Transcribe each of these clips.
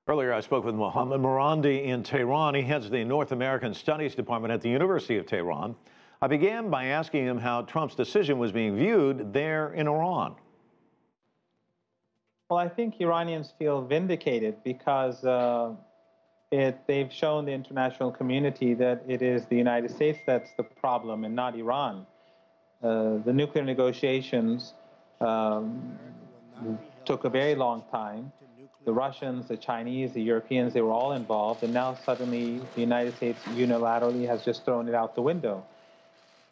Earlier, I spoke with Mohammad Marandi in Tehran. He heads the North American Studies Department at the University of Tehran. I began by asking him how Trump's decision was being viewed there in Iran. Well, I think Iranians feel vindicated because they've shown the international community that it is the United States that's the problem and not Iran. The nuclear negotiations took a very long time. The Russians, the Chinese, the Europeans, they were all involved, and now suddenly the United States unilaterally has just thrown it out the window.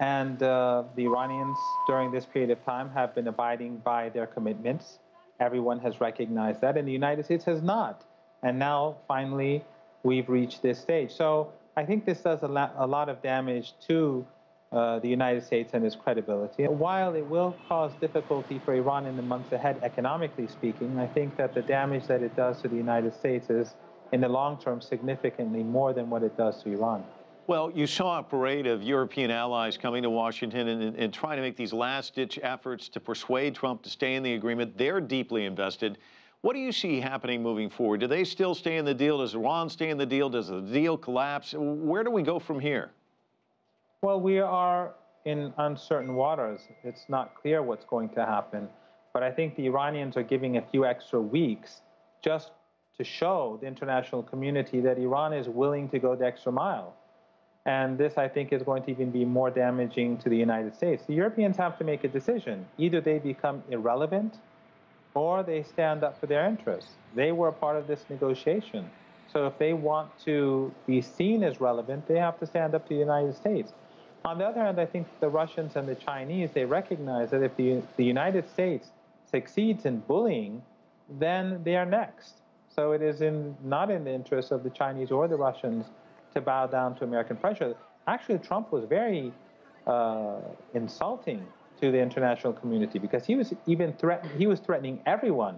And the Iranians, during this period of time, have been abiding by their commitments. Everyone has recognized that, and the United States has not. And now, finally, we've reached this stage. So I think this does a lot of damage to the United States and its credibility. While it will cause difficulty for Iran in the months ahead, economically speaking, I think that the damage that it does to the United States is, in the long term, significantly more than what it does to Iran. Well, you saw a parade of European allies coming to Washington and trying to make these last-ditch efforts to persuade Trump to stay in the agreement. They're deeply invested. What do you see happening moving forward? Do they still stay in the deal? Does Iran stay in the deal? Does the deal collapse? Where do we go from here? Well, we are in uncertain waters. It's not clear what's going to happen. But I think the Iranians are giving a few extra weeks just to show the international community that Iran is willing to go the extra mile. And this, I think, is going to even be more damaging to the United States. The Europeans have to make a decision. Either they become irrelevant or they stand up for their interests. They were a part of this negotiation. So if they want to be seen as relevant, they have to stand up to the United States. On the other hand, I think the Russians and the Chinese, they recognize that if the United States succeeds in bullying, then they are next. So it is not in the interest of the Chinese or the Russians to bow down to American pressure. Actually, Trump was very insulting to the international community because he was threatening everyone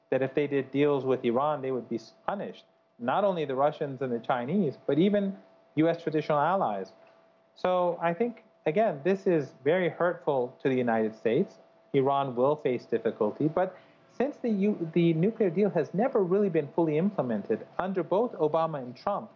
that if they did deals with Iran, they would be punished. Not only the Russians and the Chinese, but even U.S. traditional allies. So I think, again, this is very hurtful to the United States. Iran will face difficulty, but since the nuclear deal has never really been fully implemented under both Obama and Trump,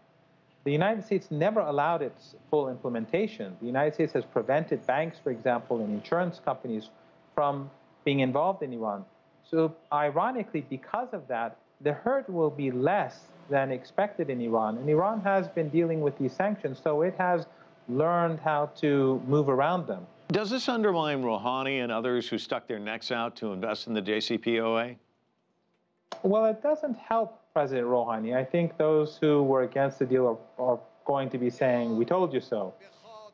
the United States never allowed its full implementation. The United States has prevented banks, for example, and insurance companies from being involved in Iran. So ironically, because of that, the hurt will be less than expected in Iran. And Iran has been dealing with these sanctions, so it has learned how to move around them. Does this undermine Rouhani and others who stuck their necks out to invest in the JCPOA? Well, it doesn't help President Rouhani. I think those who were against the deal are going to be saying, "We told you so."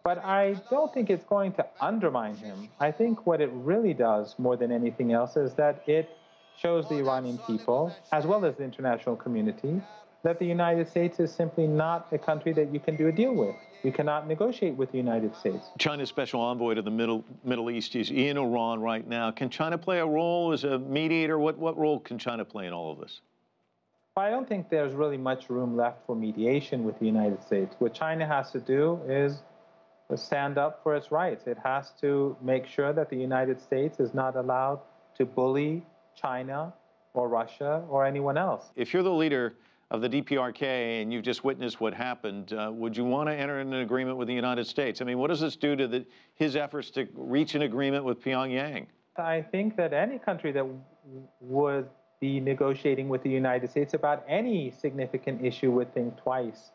But I don't think it's going to undermine him. I think what it really does, more than anything else, is that it shows the Iranian people, as well as the international community, that the United States is simply not a country that you can do a deal with. You cannot negotiate with the United States. China's special envoy to the Middle East is in Iran right now. Can China play a role as a mediator? What role can China play in all of this? I don't think there's really much room left for mediation with the United States. What China has to do is stand up for its rights. It has to make sure that the United States is not allowed to bully China or Russia or anyone else. If you're the leader of the DPRK and you've just witnessed what happened, would you want to enter an agreement with the United States? I mean, what does this do to his efforts to reach an agreement with Pyongyang? I think that any country that would be negotiating with the United States about any significant issue would think twice